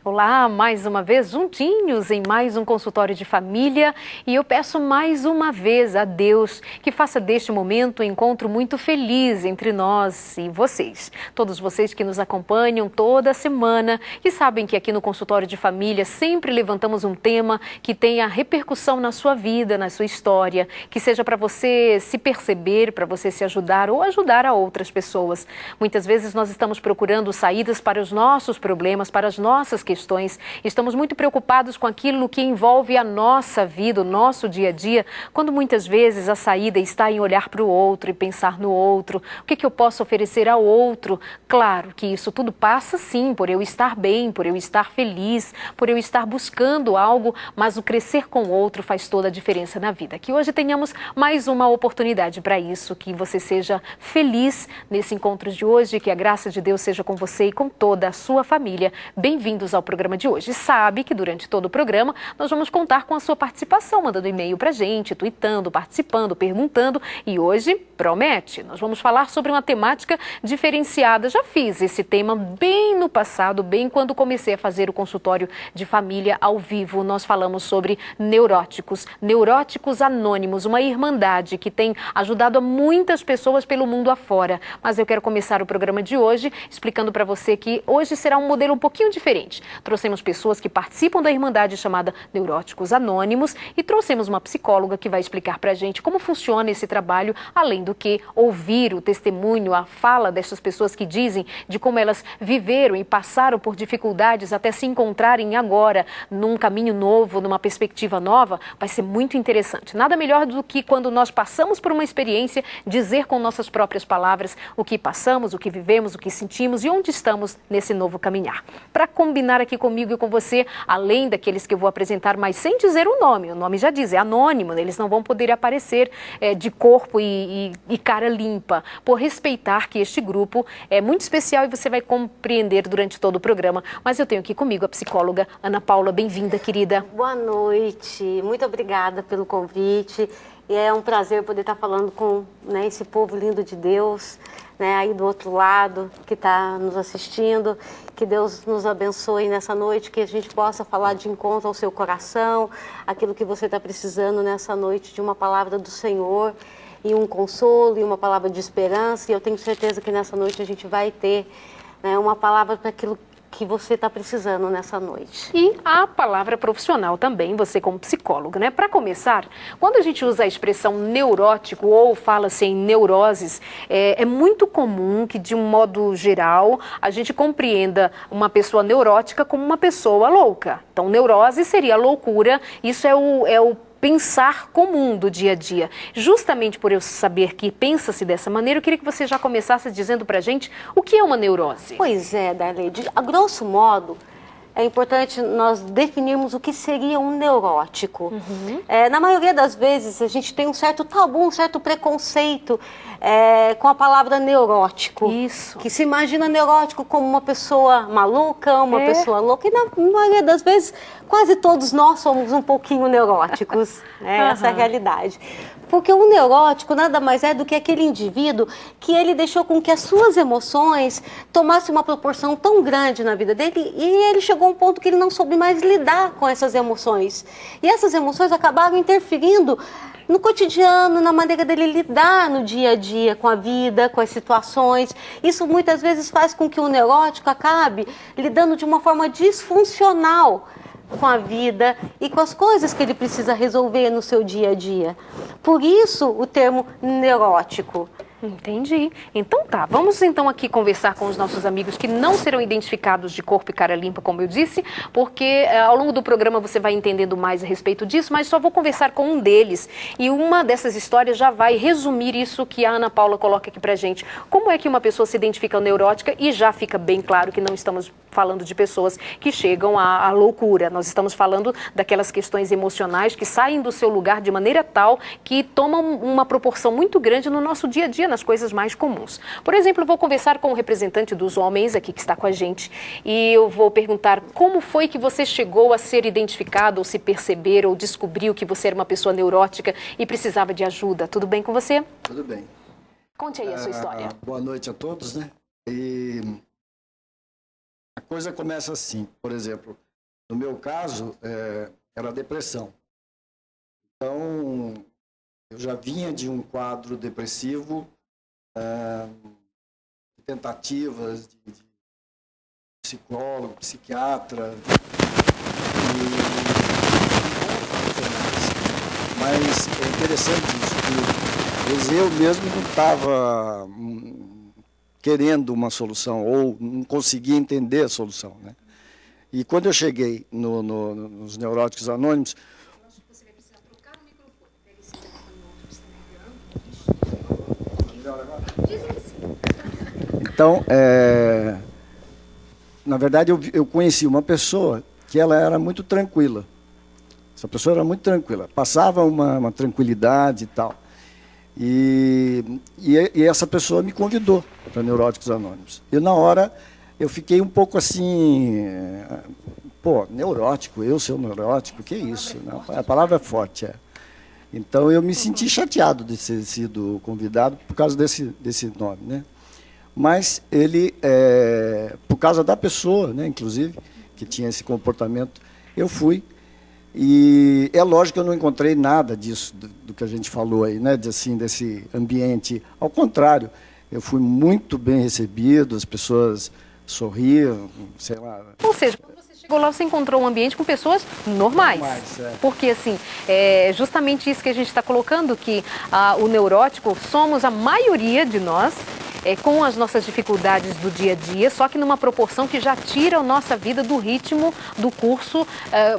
Olá, mais uma vez juntinhos em mais um consultório de família e eu peço mais uma vez a Deus que faça deste momento um encontro muito feliz entre nós e vocês. Todos vocês que nos acompanham toda semana e sabem que aqui no consultório de família sempre levantamos um tema que tenha repercussão na sua vida, na sua história, que seja para você se perceber, para você se ajudar ou ajudar a outras pessoas. Muitas vezes nós estamos procurando saídas para os nossos problemas, para as nossas questões. Estamos muito preocupados com aquilo que envolve a nossa vida, o nosso dia a dia, quando muitas vezes a saída está em olhar para o outro e pensar no outro. O que eu posso oferecer ao outro? Claro que isso tudo passa sim por eu estar bem, por eu estar feliz, por eu estar buscando algo, mas o crescer com o outro faz toda a diferença na vida. Que hoje tenhamos mais uma oportunidade para isso, que você seja feliz nesse encontro de hoje, que a graça de Deus seja com você e com toda a sua família. Bem-vindos ao programa de hoje. Sabe que durante todo o programa nós vamos contar com a sua participação, mandando e-mail pra gente, tuitando, participando, perguntando, e hoje promete. Nós vamos falar sobre uma temática diferenciada. Já fiz esse tema bem no passado, bem quando comecei a fazer o consultório de família ao vivo. Nós falamos sobre neuróticos anônimos, uma irmandade que tem ajudado a muitas pessoas pelo mundo afora. Mas eu quero começar o programa de hoje explicando para você que hoje será um modelo um pouquinho diferente. Trouxemos pessoas que participam da irmandade chamada Neuróticos Anônimos e trouxemos uma psicóloga que vai explicar para a gente como funciona esse trabalho, além do que ouvir o testemunho, a fala dessas pessoas que dizem de como elas viveram e passaram por dificuldades até se encontrarem agora num caminho novo, numa perspectiva nova. Vai ser muito interessante. Nada melhor do que quando nós passamos por uma experiência, dizer com nossas próprias palavras o que passamos, o que vivemos, o que sentimos e onde estamos nesse novo caminhar. Para combinar aqui comigo e com você, além daqueles que eu vou apresentar, mas sem dizer o nome já diz, é anônimo, eles não vão poder aparecer de corpo e cara limpa, por respeitar que este grupo é muito especial e você vai compreender durante todo o programa. Mas eu tenho aqui comigo a psicóloga Ana Paula. Bem-vinda, querida. Boa noite, muito obrigada pelo convite. E é um prazer poder estar falando com esse povo lindo de Deus, aí do outro lado, que está nos assistindo. Que Deus nos abençoe nessa noite, que a gente possa falar de encontro ao seu coração, aquilo que você está precisando nessa noite, de uma palavra do Senhor, e um consolo, e uma palavra de esperança. E eu tenho certeza que nessa noite a gente vai ter uma palavra para aquilo que você está precisando nessa noite. E a palavra profissional também, você como psicólogo, né? Para começar, quando a gente usa a expressão neurótico ou fala-se em neuroses, é muito comum que, de um modo geral, a gente compreenda uma pessoa neurótica como uma pessoa louca. Então, neurose seria loucura, isso é o pensar comum do dia a dia. Justamente por eu saber que pensa-se dessa maneira, eu queria que você já começasse dizendo pra gente o que é uma neurose. Pois é, Darlene, a grosso modo, é importante nós definirmos o que seria um neurótico. Na maioria das vezes, a gente tem um certo tabu, um certo preconceito com a palavra neurótico. Isso. Que se imagina neurótico como uma pessoa maluca, uma pessoa louca. E na maioria das vezes, quase todos nós somos um pouquinho neuróticos. Essa é a realidade. Porque o neurótico nada mais é do que aquele indivíduo que ele deixou com que as suas emoções tomassem uma proporção tão grande na vida dele e ele chegou a um ponto que ele não soube mais lidar com essas emoções. E essas emoções acabaram interferindo no cotidiano, na maneira dele lidar no dia a dia com a vida, com as situações. Isso muitas vezes faz com que o neurótico acabe lidando de uma forma disfuncional com a vida e com as coisas que ele precisa resolver no seu dia a dia. Por isso o termo neurótico. Entendi. Então tá, vamos então aqui conversar com os nossos amigos que não serão identificados de corpo e cara limpa, como eu disse, porque ao longo do programa você vai entendendo mais a respeito disso, mas só vou conversar com um deles. E uma dessas histórias já vai resumir isso que a Ana Paula coloca aqui pra gente. Como é que uma pessoa se identifica neurótica e já fica bem claro que não estamos falando de pessoas que chegam à loucura. Nós estamos falando daquelas questões emocionais que saem do seu lugar de maneira tal que tomam uma proporção muito grande no nosso dia a dia, nas coisas mais comuns. Por exemplo, eu vou conversar com o representante dos homens aqui que está com a gente e eu vou perguntar como foi que você chegou a ser identificado ou se perceber ou descobriu que você era uma pessoa neurótica e precisava de ajuda. Tudo bem com você? Tudo bem. Conte aí a sua história. Boa noite a todos, né? E A coisa começa assim, por exemplo, no meu caso, era depressão. Então, eu já vinha de um quadro depressivo, tentativas de psicólogo, psiquiatra, mas é interessante isso, que às vezes eu mesmo não estava querendo uma solução, ou não conseguia entender a solução, né? E quando eu cheguei nos Neuróticos Anônimos... Você vai precisar trocar o microfone, para ele se Então, na verdade, eu conheci uma pessoa que ela era muito tranquila. Essa pessoa era muito tranquila, passava uma tranquilidade e tal. E essa pessoa me convidou para Neuróticos Anônimos. E na hora eu fiquei um pouco assim, pô, neurótico, eu sou neurótico, que isso? Não, a palavra é forte, é. Então eu me senti chateado de ter sido convidado por causa desse nome, né? Mas ele, por causa da pessoa, né, inclusive, que tinha esse comportamento, eu fui. E é lógico que eu não encontrei nada disso, do que a gente falou aí, né, desse ambiente. Ao contrário, eu fui muito bem recebido, as pessoas sorriam, sei lá. Ou seja, quando você chegou lá, você encontrou um ambiente com pessoas normais. Porque, assim, é justamente isso que a gente está colocando, que o neurótico somos a maioria de nós, com as nossas dificuldades do dia a dia, só que numa proporção que já tira a nossa vida do ritmo do curso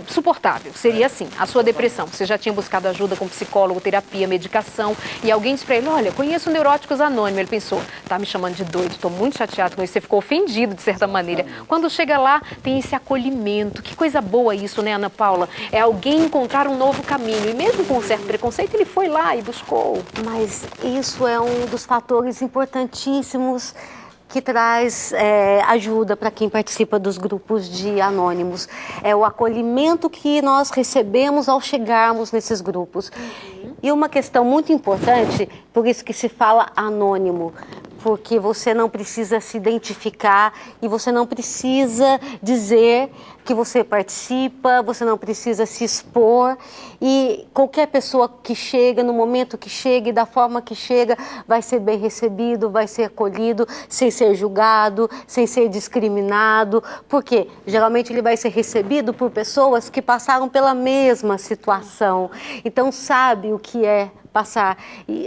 suportável. Seria assim, a sua depressão. Você já tinha buscado ajuda com psicólogo, terapia, medicação, e alguém disse para ele, olha, conheço Neuróticos Anônimos. Ele pensou, tá me chamando de doido, estou muito chateado com isso. Você ficou ofendido, de certa maneira. Quando chega lá, tem esse acolhimento. Que coisa boa isso, né, Ana Paula? É alguém encontrar um novo caminho. E mesmo com um certo preconceito, ele foi lá e buscou. Mas isso é um dos fatores importantíssimos que traz ajuda para quem participa dos grupos de anônimos. É o acolhimento que nós recebemos ao chegarmos nesses grupos. E uma questão muito importante, por isso que se fala anônimo, porque você não precisa se identificar e você não precisa dizer que você participa, você não precisa se expor, e qualquer pessoa que chega, no momento que chega e da forma que chega, vai ser bem recebido, vai ser acolhido, sem ser julgado, sem ser discriminado, porque geralmente ele vai ser recebido por pessoas que passaram pela mesma situação, então sabe o que é passar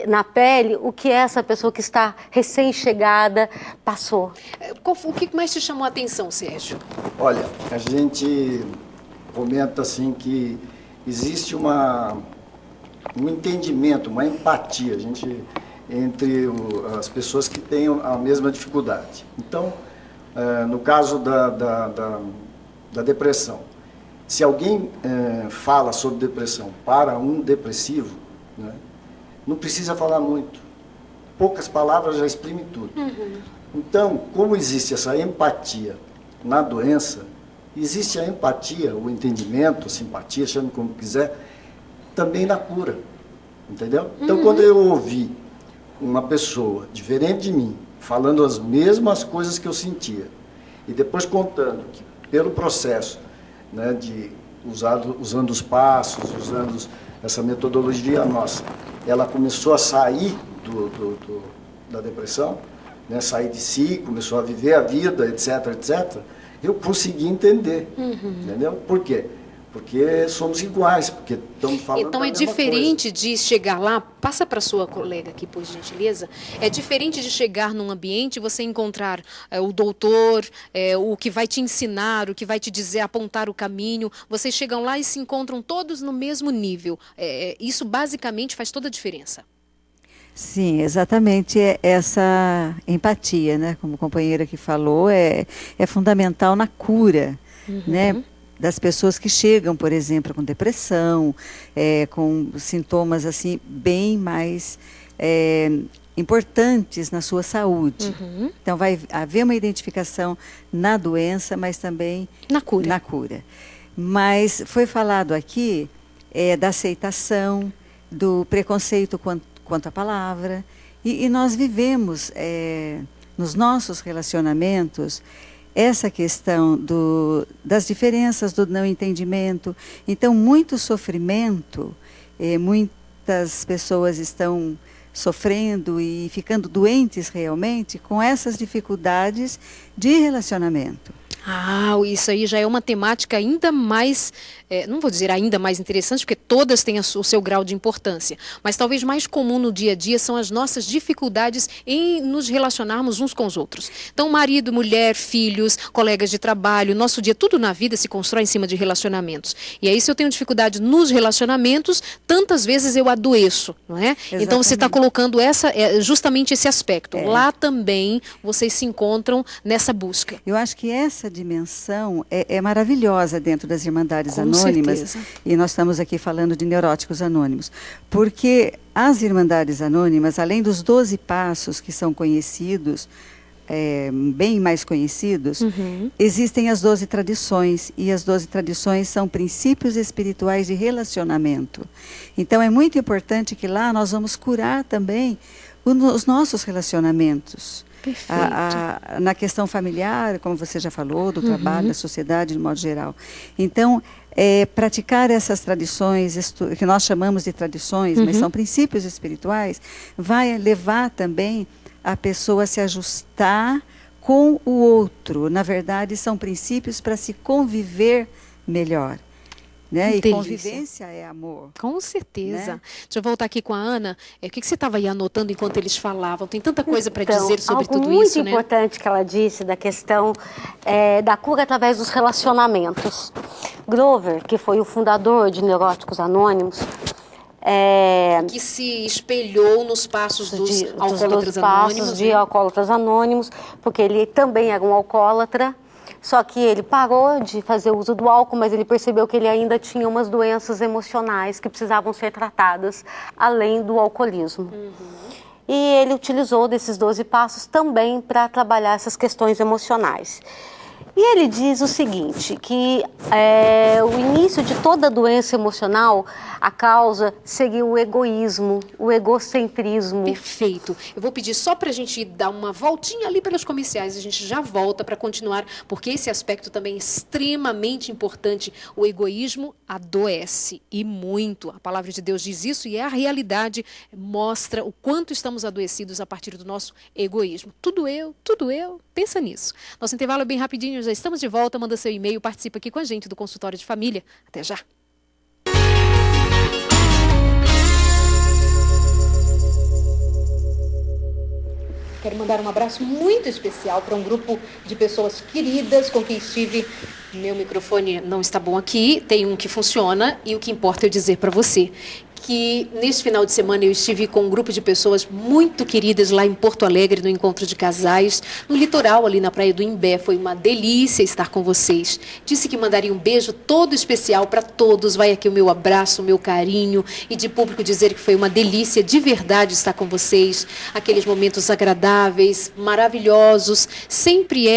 na pele o que essa pessoa que está recém-chegada passou. O que mais te chamou a atenção, Sérgio? Olha, a gente comenta assim que existe um entendimento, uma empatia entre as pessoas que têm a mesma dificuldade. Então, no caso da depressão, se alguém fala sobre depressão para um depressivo, né, não precisa falar muito. Poucas palavras já exprimem tudo. Então, como existe essa empatia na doença, existe a empatia, o entendimento, a simpatia, chame como quiser, também na cura. Entendeu? Então, quando eu ouvi uma pessoa diferente de mim, falando as mesmas coisas que eu sentia, e depois contando que pelo processo, né, de usando os passos, usando essa metodologia nossa, ela começou a sair da depressão, né, sair de si, começou a viver a vida, etc, etc, eu consegui entender, entendeu? Por quê? Porque somos iguais, porque estamos falando Então da é mesma diferente coisa. de chegar lá, passa para sua colega aqui, por gentileza, é diferente de chegar num ambiente e você encontrar o doutor, o que vai te ensinar, o que vai te dizer, apontar o caminho, vocês chegam lá e se encontram todos no mesmo nível, isso basicamente faz toda a diferença. Sim, exatamente essa empatia, né? Como a companheira que falou, é fundamental na cura, né? Das pessoas que chegam, por exemplo, com depressão, com sintomas assim bem mais importantes na sua saúde. Então vai haver uma identificação na doença, mas também na cura. Mas foi falado aqui da aceitação, do preconceito quanto à palavra, e nós vivemos nos nossos relacionamentos essa questão das diferenças, do não entendimento. Então, muito sofrimento, muitas pessoas estão sofrendo e ficando doentes realmente com essas dificuldades de relacionamento. Isso aí já é uma temática ainda mais, não vou dizer ainda mais interessante, porque todas têm o seu grau de importância, mas talvez mais comum no dia a dia são as nossas dificuldades em nos relacionarmos uns com os outros. Então, marido, mulher, filhos, colegas de trabalho, nosso dia, tudo na vida se constrói em cima de relacionamentos. E aí, se eu tenho dificuldade nos relacionamentos, tantas vezes eu adoeço, não é? Exatamente. Então, você está colocando justamente esse aspecto. Lá também vocês se encontram nessa busca. Eu acho que essa dimensão é maravilhosa dentro das Irmandades Anônimas. Certeza. E nós estamos aqui falando de Neuróticos Anônimos, porque as Irmandades Anônimas, além dos 12 passos que são conhecidos, bem mais conhecidos, existem as 12 tradições, e as 12 tradições são princípios espirituais de relacionamento. Então é muito importante que lá nós vamos curar também os nossos relacionamentos. Na questão familiar, como você já falou, do trabalho, da sociedade de modo geral. Então, praticar essas tradições, que nós chamamos de tradições, mas são princípios espirituais, vai levar também a pessoa a se ajustar com o outro. Na verdade, são princípios para se conviver melhor. Né? E convivência é amor. Com certeza. Né? Deixa eu voltar aqui com a Ana. O que você estava aí anotando enquanto eles falavam? Tem tanta coisa para dizer sobre tudo isso, muito importante que ela disse da questão da cura através dos relacionamentos. Grover, que foi o fundador de Neuróticos Anônimos, que se espelhou nos passos dos alcoólatras anônimos. De alcoólatras anônimos, porque ele também era um alcoólatra. Só que ele parou de fazer uso do álcool, mas ele percebeu que ele ainda tinha umas doenças emocionais que precisavam ser tratadas, além do alcoolismo. E ele utilizou desses 12 passos também para trabalhar essas questões emocionais. E ele diz o seguinte, que o início de toda doença emocional, a causa seria o egoísmo, o egocentrismo. Perfeito. Eu vou pedir só para a gente dar uma voltinha ali pelos comerciais, a gente já volta para continuar, porque esse aspecto também é extremamente importante. O egoísmo adoece, e muito. A palavra de Deus diz isso, e a realidade mostra o quanto estamos adoecidos a partir do nosso egoísmo. Tudo eu. Pensa nisso. Nosso intervalo é bem rapidinho, já estamos de volta. Manda seu e-mail, participa aqui com a gente do Consultório de Família. Até já. Quero mandar um abraço muito especial para um grupo de pessoas queridas com quem estive. Meu microfone não está bom aqui, tem um que funciona, e o que importa é eu dizer para você que neste final de semana eu estive com um grupo de pessoas muito queridas lá em Porto Alegre, no encontro de casais, no litoral, ali na Praia do Imbé. Foi uma delícia estar com vocês. Disse que mandaria um beijo todo especial para todos. Vai aqui o meu abraço, o meu carinho, e de público dizer que foi uma delícia de verdade estar com vocês. Aqueles momentos agradáveis, maravilhosos, sempre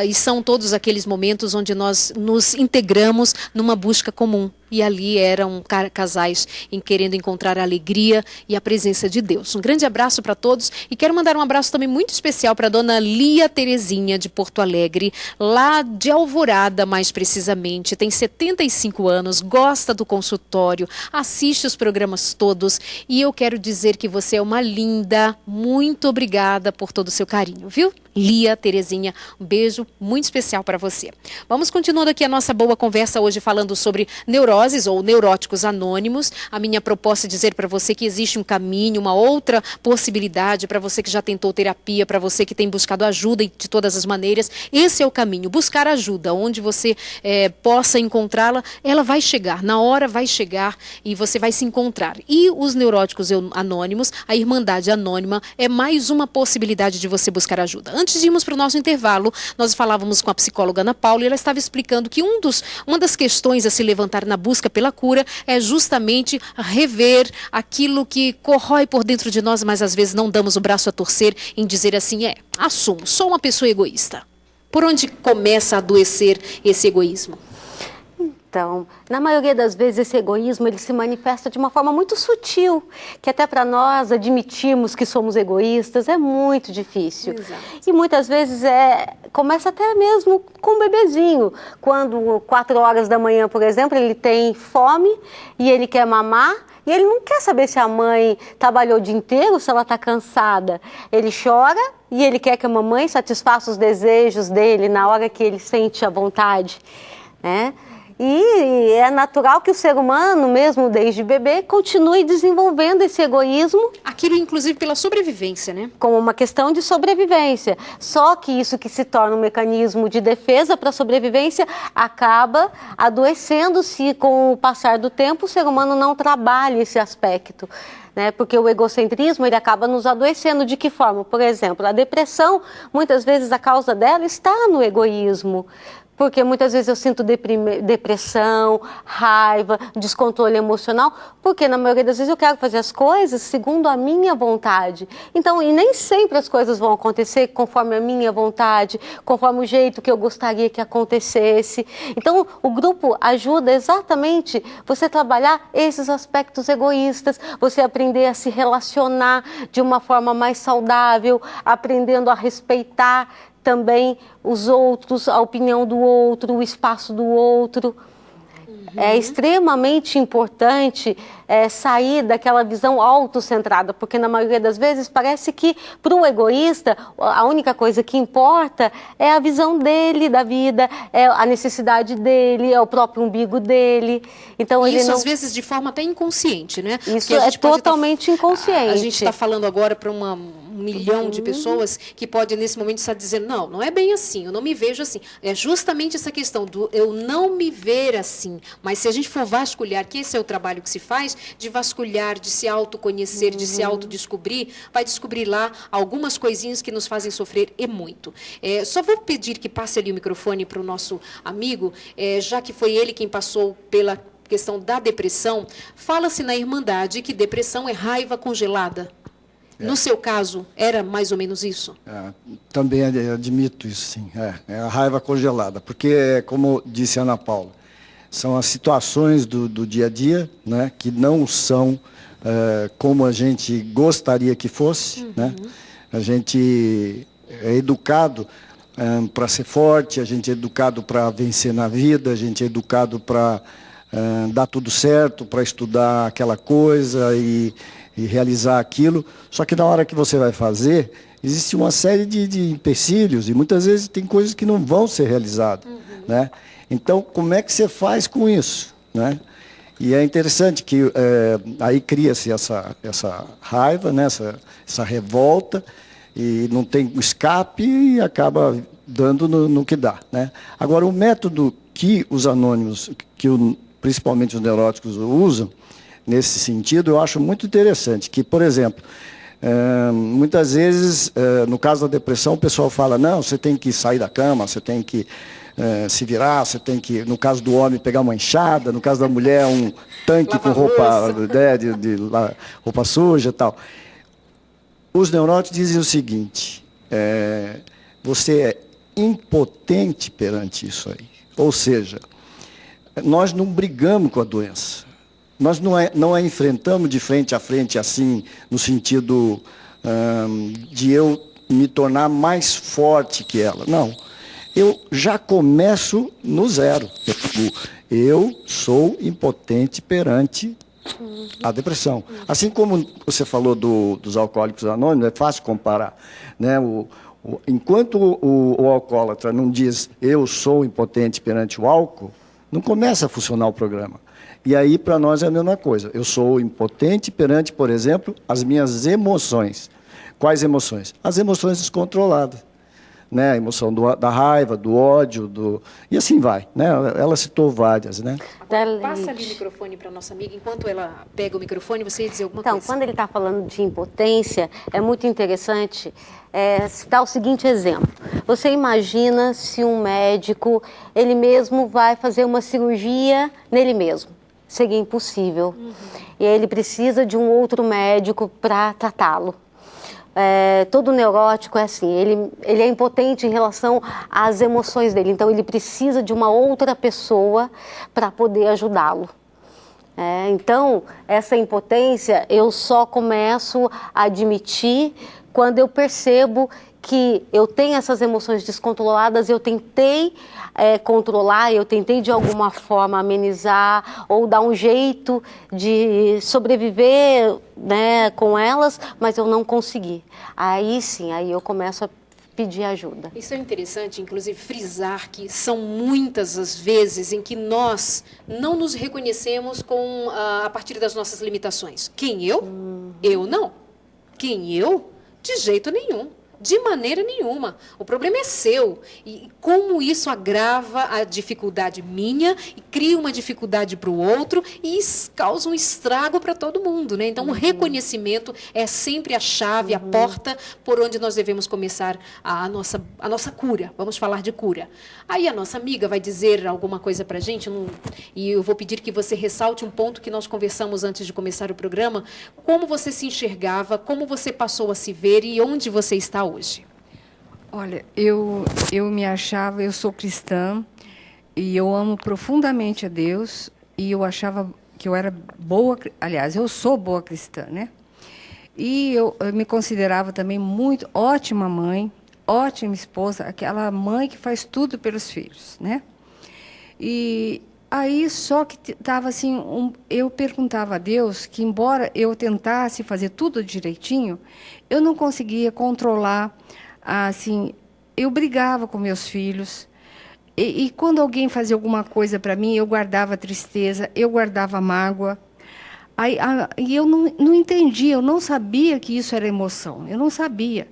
e são todos aqueles momentos onde nós nos integramos numa busca comum. E ali eram casais querendo encontrar a alegria e a presença de Deus. Um grande abraço para todos, e quero mandar um abraço também muito especial para a dona Lia Terezinha, de Porto Alegre, lá de Alvorada, mais precisamente. Tem 75 anos, gosta do consultório, assiste os programas todos, e eu quero dizer que você é uma linda. Muito obrigada por todo o seu carinho, viu? Lia Terezinha, um beijo muito especial para você. Vamos continuando aqui a nossa boa conversa hoje falando sobre neuroses ou neuróticos anônimos. A minha proposta é dizer para você que existe um caminho, uma outra possibilidade para você que já tentou terapia, para você que tem buscado ajuda de todas as maneiras. Esse é o caminho, buscar ajuda, onde você possa encontrá-la. Ela vai chegar, na hora vai chegar e você vai se encontrar. E os neuróticos anônimos, a Irmandade Anônima, é mais uma possibilidade de você buscar ajuda. Antes de irmos para o nosso intervalo, nós falávamos com a psicóloga Ana Paula, e ela estava explicando que uma das questões a se levantar na busca pela cura é justamente rever aquilo que corrói por dentro de nós, mas às vezes não damos o braço a torcer em dizer assim, assumo, sou uma pessoa egoísta. Por onde começa a adoecer esse egoísmo? Então, na maioria das vezes, esse egoísmo ele se manifesta de uma forma muito sutil, que até para nós admitirmos que somos egoístas é muito difícil. Exato. E muitas vezes começa até mesmo com o bebezinho. Quando 4 horas da manhã, por exemplo, ele tem fome e ele quer mamar, e ele não quer saber se a mãe trabalhou o dia inteiro, se ela está cansada. Ele chora e ele quer que a mamãe satisfaça os desejos dele na hora que ele sente a vontade, né? E é natural que o ser humano, mesmo desde bebê, continue desenvolvendo esse egoísmo. Aquilo, inclusive, pela sobrevivência, né? Como uma questão de sobrevivência. Só que isso que se torna um mecanismo de defesa para a sobrevivência acaba adoecendo se com o passar do tempo o ser humano não trabalha esse aspecto. Né? Porque o egocentrismo ele acaba nos adoecendo. De que forma? Por exemplo, a depressão, muitas vezes a causa dela está no egoísmo. Porque muitas vezes eu sinto depressão, raiva, descontrole emocional, porque na maioria das vezes eu quero fazer as coisas segundo a minha vontade. Então, e nem sempre as coisas vão acontecer conforme a minha vontade, conforme o jeito que eu gostaria que acontecesse. Então, o grupo ajuda exatamente você trabalhar esses aspectos egoístas, você aprender a se relacionar de uma forma mais saudável, aprendendo a respeitar também os outros, a opinião do outro, o espaço do outro. É extremamente importante sair daquela visão autocentrada, porque na maioria das vezes parece que para o egoísta a única coisa que importa é a visão dele da vida, é a necessidade dele, é o próprio umbigo dele. Então, isso ele não... às vezes de forma até inconsciente, né? Isso é totalmente inconsciente. A gente está falando agora para um milhão de pessoas que pode nesse momento estar dizendo, não é bem assim, eu não me vejo assim. É justamente essa questão do eu não me ver assim. Mas se a gente for vasculhar, que esse é o trabalho que se faz, de vasculhar, de se autoconhecer, de se autodescobrir, vai descobrir lá algumas coisinhas que nos fazem sofrer e muito. Só vou pedir que passe ali o microfone para o nosso amigo, já que foi ele quem passou pela questão da depressão. Fala-se na Irmandade que depressão é raiva congelada. No seu caso, era mais ou menos isso? Também admito isso, sim. É a raiva congelada, porque, como disse a Ana Paula, são as situações do dia a dia, né, que não são como a gente gostaria que fosse. Né? A gente é educado para ser forte, a gente é educado para vencer na vida, a gente é educado para dar tudo certo, para estudar aquela coisa e realizar aquilo. Só que na hora que você vai fazer, existe uma série de empecilhos e muitas vezes tem coisas que não vão ser realizadas. Né? Então, como é que você faz com isso? Né? E é interessante que aí cria-se essa raiva, né? essa revolta, e não tem escape e acaba dando no que dá. Né? Agora, o método que os anônimos, principalmente os neuróticos, usam, nesse sentido, eu acho muito interessante, que, por exemplo, muitas vezes, no caso da depressão, o pessoal fala, não, você tem que sair da cama, você tem que se virar, você tem que, no caso do homem, pegar uma enxada, no caso da mulher, um tanque com roupa, roupa suja e tal. Os neuróticos dizem o seguinte, você é impotente perante isso aí. Ou seja, nós não brigamos com a doença. Nós não a enfrentamos de frente a frente, assim, no sentido de eu me tornar mais forte que ela. Não. Eu já começo no zero. Eu sou impotente perante a depressão. Assim como você falou dos alcoólicos anônimos, é fácil comparar. Né? Enquanto o alcoólatra não diz eu sou impotente perante o álcool, não começa a funcionar o programa. E aí, para nós, é a mesma coisa. Eu sou impotente perante, por exemplo, as minhas emoções. Quais emoções? As emoções descontroladas. Né? A emoção da raiva, do ódio, e assim vai. Né? Ela citou várias. Né? Passa ali o microfone para a nossa amiga. Enquanto ela pega o microfone, você ia dizer alguma coisa. Então, quando ele está falando de impotência, é muito interessante citar o seguinte exemplo. Você imagina se um médico, ele mesmo vai fazer uma cirurgia nele mesmo. Seria impossível. E ele precisa de um outro médico para tratá-lo. todo neurótico é assim, ele é impotente em relação às emoções dele, então ele precisa de uma outra pessoa para poder ajudá-lo. Então, essa impotência eu só começo a admitir quando eu percebo que eu tenho essas emoções descontroladas, eu tentei controlar, eu tentei de alguma forma amenizar ou dar um jeito de sobreviver, né, com elas, mas eu não consegui. Aí sim, aí eu começo a pedir ajuda. Isso é interessante, inclusive, frisar que são muitas as vezes em que nós não nos reconhecemos a partir das nossas limitações. Quem eu? Eu não. Quem eu? De jeito nenhum. De maneira nenhuma. O problema é seu. E como isso agrava a dificuldade minha e cria uma dificuldade para o outro e causa um estrago para todo mundo, né? Então, o reconhecimento é sempre a chave, a porta por onde nós devemos começar a nossa cura. Vamos falar de cura. Aí a nossa amiga vai dizer alguma coisa para a gente, e eu vou pedir que você ressalte um ponto que nós conversamos antes de começar o programa. Como você se enxergava, como você passou a se ver e onde você está hoje? Olha, eu me achava, eu sou cristã e eu amo profundamente a Deus e eu achava que eu era boa, aliás, eu sou boa cristã, né? E eu me considerava também muito ótima mãe, ótima esposa, aquela mãe que faz tudo pelos filhos, né? E aí só que estava assim, eu perguntava a Deus que embora eu tentasse fazer tudo direitinho, eu não conseguia controlar. Assim, eu brigava com meus filhos e quando alguém fazia alguma coisa para mim, eu guardava tristeza, eu guardava mágoa. E eu não entendia, eu não sabia que isso era emoção, eu não sabia.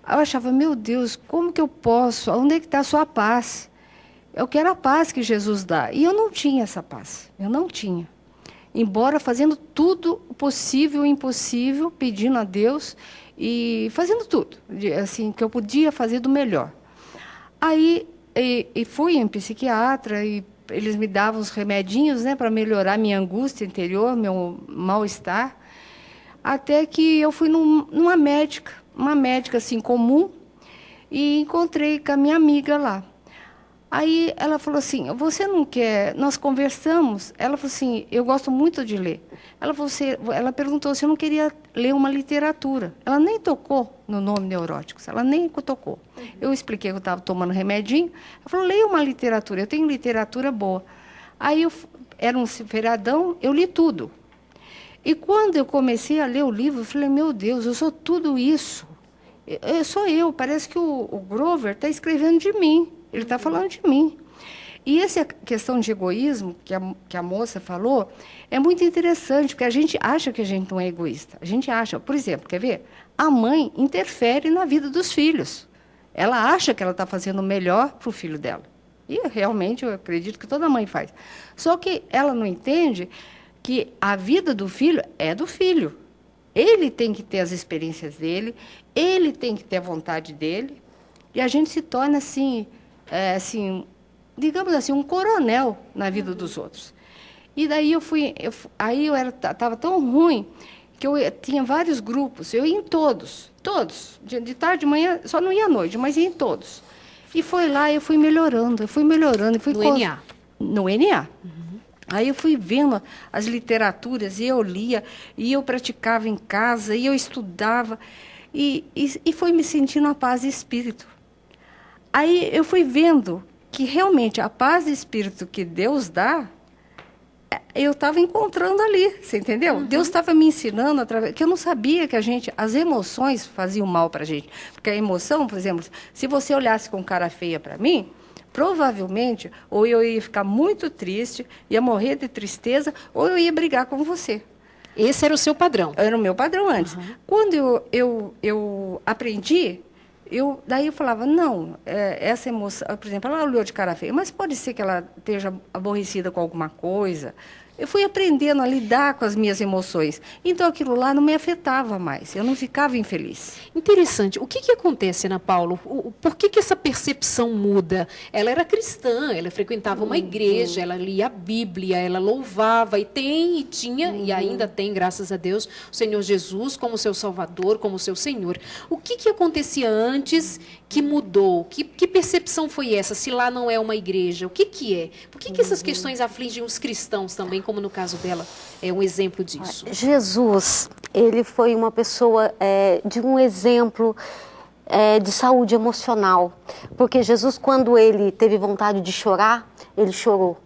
Eu achava, meu Deus, como que eu posso? Onde é que está a sua paz? Eu quero a paz que Jesus dá. E eu não tinha essa paz, eu não tinha. Embora fazendo tudo o possível e impossível, pedindo a Deus e fazendo tudo, assim, que eu podia fazer do melhor. Aí fui em psiquiatra e eles me davam os remedinhos, né, para melhorar minha angústia interior, meu mal-estar, até que eu fui numa médica, uma médica assim comum, e encontrei com a minha amiga lá. Aí ela falou assim, você não quer... Nós conversamos, ela falou assim, eu gosto muito de ler. Ela perguntou se eu não queria ler uma literatura. Ela nem tocou no nome neuróticos, ela nem tocou. Eu expliquei que eu estava tomando remedinho. Ela falou, leia uma literatura, eu tenho literatura boa. Aí era um feriadão, eu li tudo. E quando eu comecei a ler o livro, eu falei, meu Deus, eu sou tudo isso. Sou eu, parece que o Grover está escrevendo de mim. Ele está falando de mim. E essa questão de egoísmo que a moça falou é muito interessante, porque a gente acha que a gente não é egoísta. A gente acha, por exemplo, quer ver? A mãe interfere na vida dos filhos. Ela acha que ela está fazendo o melhor para o filho dela. E realmente eu acredito que toda mãe faz. Só que ela não entende que a vida do filho é do filho. Ele tem que ter as experiências dele, ele tem que ter a vontade dele. E a gente se torna assim... digamos assim, um coronel na vida dos outros. E daí aí eu estava tão ruim que eu tinha vários grupos, eu ia em todos, de tarde, de manhã, só não ia à noite, mas ia em todos. E foi lá, eu fui melhorando. No NA? No NA. Aí eu fui vendo as literaturas, e eu lia, e eu praticava em casa, e eu estudava, e foi me sentindo a paz de espírito. Aí eu fui vendo que realmente a paz de espírito que Deus dá, eu estava encontrando ali, você entendeu? Deus estava me ensinando, que eu não sabia que as emoções faziam mal para a gente. Porque a emoção, por exemplo, se você olhasse com cara feia para mim, provavelmente, ou eu ia ficar muito triste, ia morrer de tristeza, ou eu ia brigar com você. Esse era o seu padrão? Era o meu padrão antes. Quando eu aprendi... Daí eu falava, não, essa emoção, por exemplo, ela olhou de cara feia, mas pode ser que ela esteja aborrecida com alguma coisa. eu fui aprendendo a lidar com as minhas emoções. Então aquilo lá não me afetava mais, eu não ficava infeliz. Interessante. O que acontece, Ana Paula? Por que essa percepção muda? Ela era cristã, ela frequentava uma igreja, ela lia a Bíblia, ela louvava e tinha e ainda tem, graças a Deus, o Senhor Jesus como seu Salvador, como seu Senhor. O que acontecia antes que mudou? Que percepção foi essa? Se lá não é uma igreja, o que é? Por que essas questões afligem os cristãos também, como no caso dela é um exemplo disso? Jesus, ele foi uma pessoa de um exemplo de saúde emocional. Porque Jesus, quando ele teve vontade de chorar, ele chorou.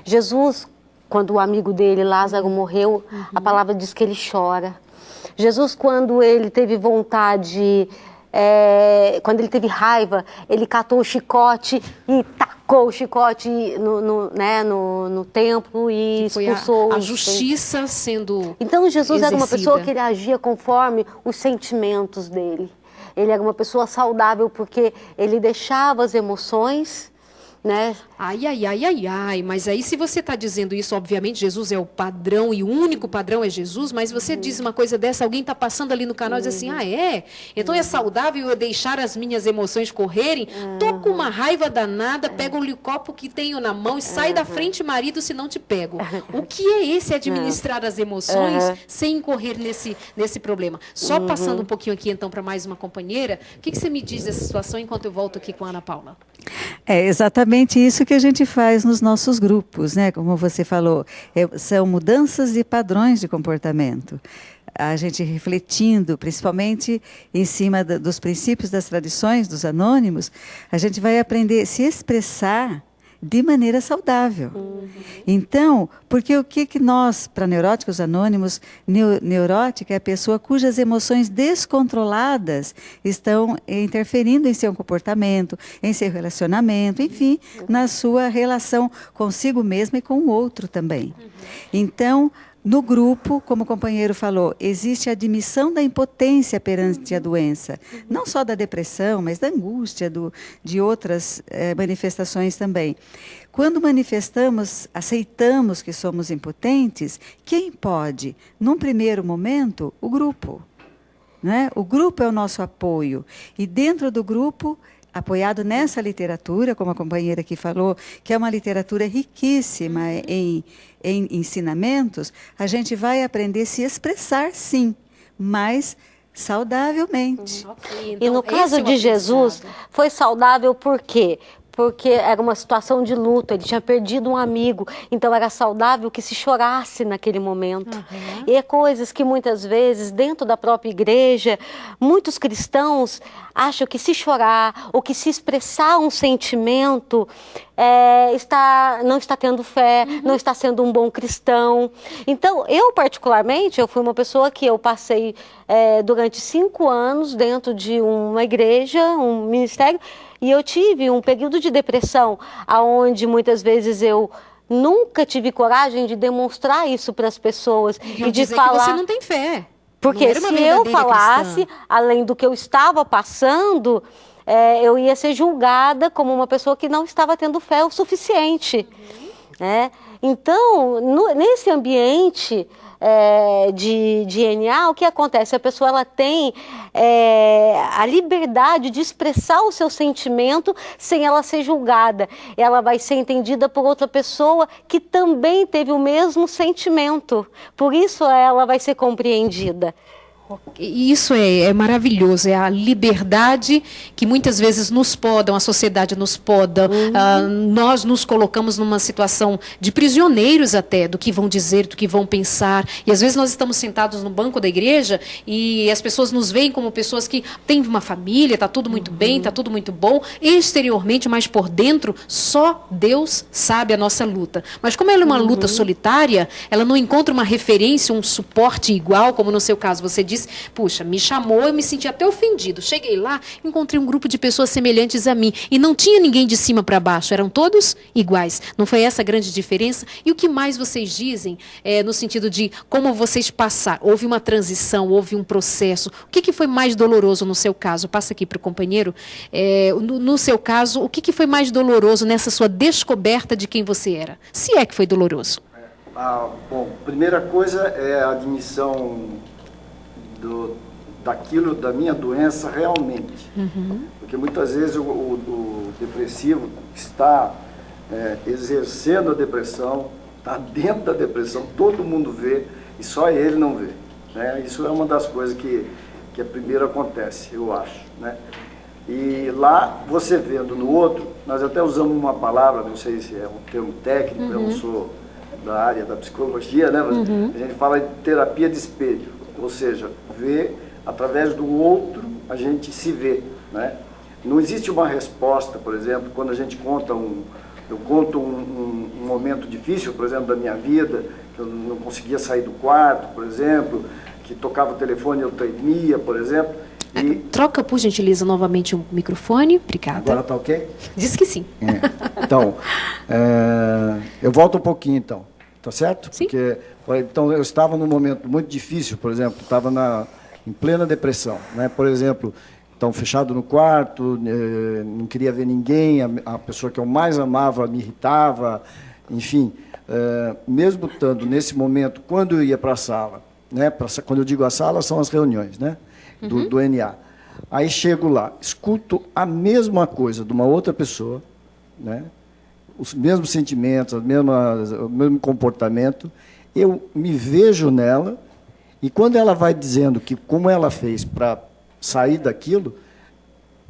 Jesus, quando o amigo dele, Lázaro, morreu, a palavra diz que ele chora. Jesus, quando ele teve vontade, quando ele teve raiva, ele catou o chicote e tacou o chicote no templo e expulsou. A justiça sendo Então Jesus exercida. Era uma pessoa que ele agia conforme os sentimentos dele. Ele era uma pessoa saudável porque ele deixava as emoções, né? Ai, mas aí se você está dizendo isso, obviamente Jesus é o padrão e o único padrão é Jesus, mas você diz uma coisa dessa, alguém está passando ali no canal e diz assim, então é saudável eu deixar as minhas emoções correrem? Tô com uma raiva danada, pego um copo que tenho na mão e sai da frente, marido, se não te pego. O que é esse administrar as emoções sem incorrer nesse problema? Só passando um pouquinho aqui então para mais uma companheira, o que você me diz dessa situação enquanto eu volto aqui com a Ana Paula? É exatamente isso que a gente faz nos nossos grupos, né? Como você falou, são mudanças de padrões de comportamento. A gente refletindo, principalmente em cima dos princípios das tradições dos anônimos, a gente vai aprender a se expressar de maneira saudável. Então, porque o que nós, para neuróticos anônimos, neurótica é a pessoa cujas emoções descontroladas estão interferindo em seu comportamento, em seu relacionamento, enfim, na sua relação consigo mesma e com o outro também. Então, no grupo, como o companheiro falou, existe a admissão da impotência perante a doença. Não só da depressão, mas da angústia, de outras manifestações também. Quando manifestamos, aceitamos que somos impotentes, quem pode? Num primeiro momento, o grupo. Né? O grupo é o nosso apoio. E dentro do grupo, apoiado nessa literatura, como a companheira aqui falou, que é uma literatura riquíssima em ensinamentos, a gente vai aprender a se expressar, sim, mas saudavelmente. Okay, então, e no caso de Jesus, foi saudável por quê? Porque era uma situação de luto, ele tinha perdido um amigo, então era saudável que se chorasse naquele momento. E é coisas que muitas vezes, dentro da própria igreja, muitos cristãos acham que se chorar ou que se expressar um sentimento não está tendo fé, não está sendo um bom cristão. Então, eu particularmente, eu fui uma pessoa que eu passei durante 5 anos dentro de uma igreja, um ministério, e eu tive um período de depressão, onde muitas vezes eu nunca tive coragem de demonstrar isso para as pessoas e de falar que você não tem fé. Porque se eu falasse, além do que eu estava passando, eu ia ser julgada como uma pessoa que não estava tendo fé o suficiente. Então, nesse ambiente de NA, o que acontece? A pessoa ela tem a liberdade de expressar o seu sentimento sem ela ser julgada. Ela vai ser entendida por outra pessoa que também teve o mesmo sentimento. Por isso ela vai ser compreendida. Isso é maravilhoso, é a liberdade que muitas vezes nos podam, a sociedade nos poda, nós nos colocamos numa situação de prisioneiros até, do que vão dizer, do que vão pensar, e às vezes nós estamos sentados no banco da igreja e as pessoas nos veem como pessoas que têm uma família, está tudo muito bem, está tudo muito bom, exteriormente, mas por dentro, só Deus sabe a nossa luta. Mas como ela é uma luta solitária, ela não encontra uma referência, um suporte igual, como no seu caso você disse, puxa, me chamou, eu me senti até ofendido. Cheguei lá, encontrei um grupo de pessoas semelhantes a mim. E não tinha ninguém de cima para baixo, eram todos iguais. Não foi essa a grande diferença? E o que mais vocês dizem no sentido de como vocês passaram? Houve uma transição, houve um processo. O que foi mais doloroso no seu caso? Passa aqui para o companheiro. No seu caso, o que foi mais doloroso nessa sua descoberta de quem você era? Se é que foi doloroso. Bom, primeira coisa é a admissão daquilo, da minha doença realmente. Porque muitas vezes o depressivo está exercendo a depressão, está dentro da depressão, todo mundo vê e só ele não vê. Né? Isso é uma das coisas que primeiro acontece, eu acho. Né? E lá, você vendo no outro, nós até usamos uma palavra, não sei se é um termo técnico, eu não sou da área da psicologia, né? Mas a gente fala de terapia de espelho, ou seja, ver através do outro, a gente se vê. Né? Não existe uma resposta, por exemplo, quando a gente eu conto um momento difícil, por exemplo, da minha vida, que eu não conseguia sair do quarto, por exemplo, que tocava o telefone e eu tremia, por exemplo. E... Troca, por gentileza, novamente o microfone. Obrigada. Agora está ok? Diz que sim. Então, eu volto um pouquinho, então. Tá certo? Sim. Porque, então, eu estava num momento muito difícil, por exemplo, estava em plena depressão, né? Por exemplo, então, fechado no quarto, não queria ver ninguém, a pessoa que eu mais amava me irritava, enfim. Mesmo estando nesse momento, quando eu ia para a sala, né? Quando eu digo a sala, são as reuniões, né? Do NA. Aí chego lá, escuto a mesma coisa de uma outra pessoa, né? Os mesmos sentimentos, o mesmo comportamento, eu me vejo nela, e quando ela vai dizendo que como ela fez para sair daquilo,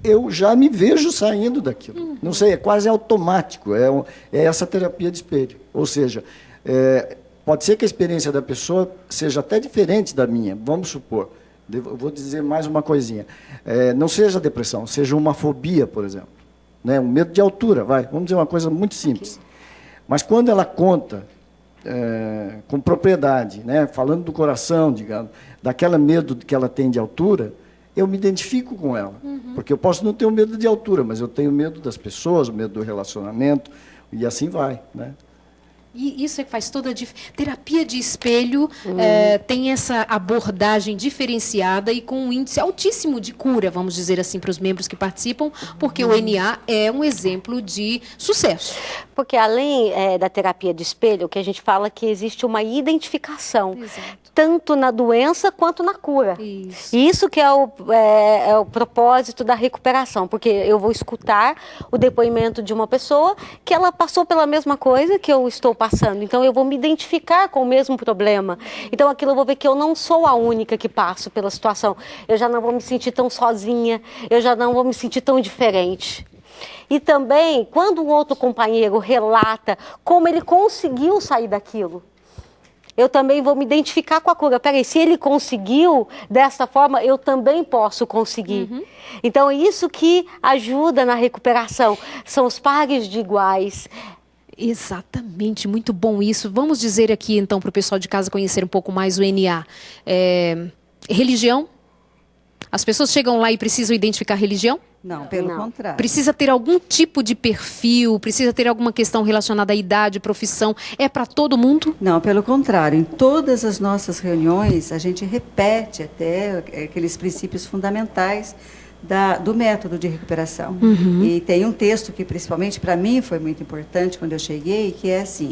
eu já me vejo saindo daquilo. Não sei, é quase automático, é essa terapia de espelho. Ou seja, pode ser que a experiência da pessoa seja até diferente da minha, vamos supor. Eu vou dizer mais uma coisinha. Não seja depressão, seja uma fobia, por exemplo. Né? Um medo de altura, vamos dizer uma coisa muito simples. Okay. Mas quando ela conta com propriedade, né? Falando do coração, digamos, daquele medo que ela tem de altura, eu me identifico com ela. Porque eu posso não ter o medo de altura, mas eu tenho medo das pessoas, o medo do relacionamento, e assim vai. Né? E isso é que faz toda a diferença. Terapia de espelho tem essa abordagem diferenciada e com um índice altíssimo de cura, vamos dizer assim, para os membros que participam, porque o NA é um exemplo de sucesso. Porque além da terapia de espelho, o que a gente fala que existe uma identificação, tanto na doença quanto na cura. Isso que é o propósito da recuperação, porque eu vou escutar o depoimento de uma pessoa que ela passou pela mesma coisa que eu estou passando, então eu vou me identificar com o mesmo problema. Então aquilo eu vou ver que eu não sou a única que passo pela situação, eu já não vou me sentir tão sozinha, eu já não vou me sentir tão diferente. E também, quando um outro companheiro relata como ele conseguiu sair daquilo, eu também vou me identificar com a cura. Peraí, se ele conseguiu dessa forma, eu também posso conseguir. Então, isso que ajuda na recuperação. São os pares de iguais. Exatamente, muito bom isso. Vamos dizer aqui, então, para o pessoal de casa conhecer um pouco mais o NA. Religião? As pessoas chegam lá e precisam identificar religião? Não, pelo contrário. Precisa ter algum tipo de perfil? Precisa ter alguma questão relacionada à idade, profissão? É para todo mundo? Não, pelo contrário. Em todas as nossas reuniões, a gente repete até aqueles princípios fundamentais do método de recuperação. E tem um texto que, principalmente para mim, foi muito importante quando eu cheguei, que é assim,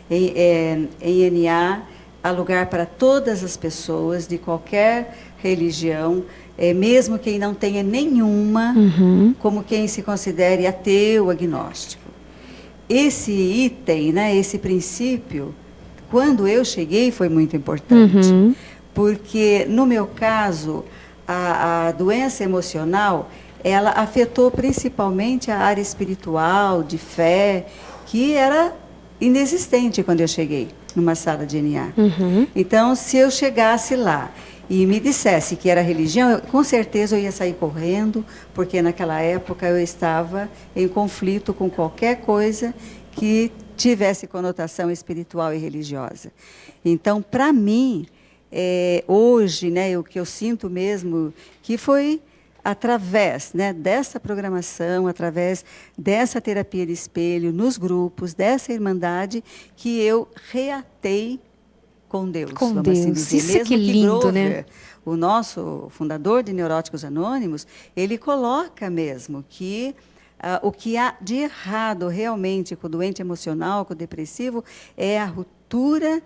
em NA, há lugar para todas as pessoas de qualquer religião, mesmo quem não tenha nenhuma, como quem se considere ateu, agnóstico. Esse item, né, esse princípio, quando eu cheguei, foi muito importante, porque, no meu caso, a doença emocional, ela afetou principalmente a área espiritual, de fé, que era inexistente quando eu cheguei numa sala de NA. Então, se eu chegasse lá e me dissesse que era religião, com certeza eu ia sair correndo, porque naquela época eu estava em conflito com qualquer coisa que tivesse conotação espiritual e religiosa. Então, para mim, hoje, né, o que eu sinto mesmo, que foi através, né, dessa programação, através dessa terapia de espelho, nos grupos, dessa irmandade, que eu reatei com Deus. Com Deus, assim dizer. isso Mesmo que lindo, Grover, né? O nosso fundador de Neuróticos Anônimos, ele coloca mesmo que O que há de errado realmente com o doente emocional, com o depressivo, é a ruptura